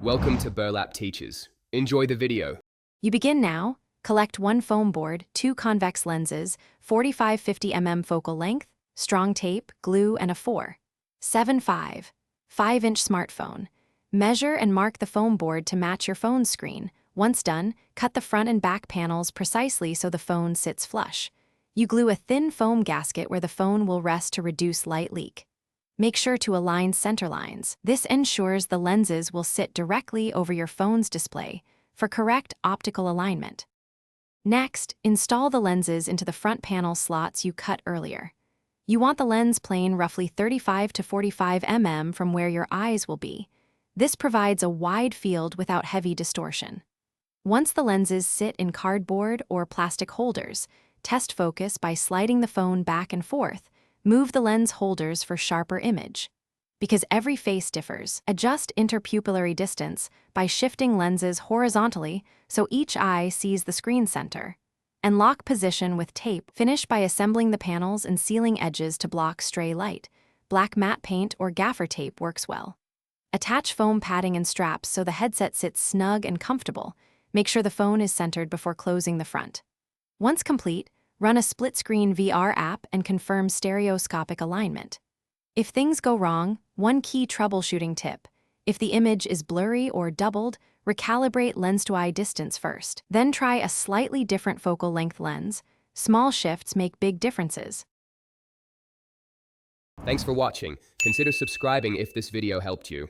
Welcome to Burlap Teachers. Enjoy the video. You begin now. Collect one foam board, two convex lenses, 45-50 mm focal length, strong tape, glue, and a 4.75 5-inch smartphone. Measure and mark the foam board to match your phone's screen. Once done, cut the front and back panels precisely so the phone sits flush. You glue a thin foam gasket where the phone will rest to reduce light leak. Make sure to align center lines. This ensures the lenses will sit directly over your phone's display for correct optical alignment. Next, install the lenses into the front panel slots you cut earlier. You want the lens plane roughly 35 to 45 mm from where your eyes will be. This provides a wide field without heavy distortion. Once the lenses sit in cardboard or plastic holders, test focus by sliding the phone back and forth. Move the lens holders for sharper image. Because every face differs, adjust interpupillary distance by shifting lenses horizontally so each eye sees the screen center. And lock position with tape. Finish by assembling the panels and sealing edges to block stray light. Black matte paint or gaffer tape works well. Attach foam padding and straps so the headset sits snug and comfortable. Make sure the phone is centered before closing the front. Once complete, run a split-screen VR app and confirm stereoscopic alignment. If things go wrong, one key troubleshooting tip: if the image is blurry or doubled, recalibrate lens-to-eye distance first. Then try a slightly different focal length lens. Small shifts make big differences. Thanks for watching. Consider subscribing if this video helped you.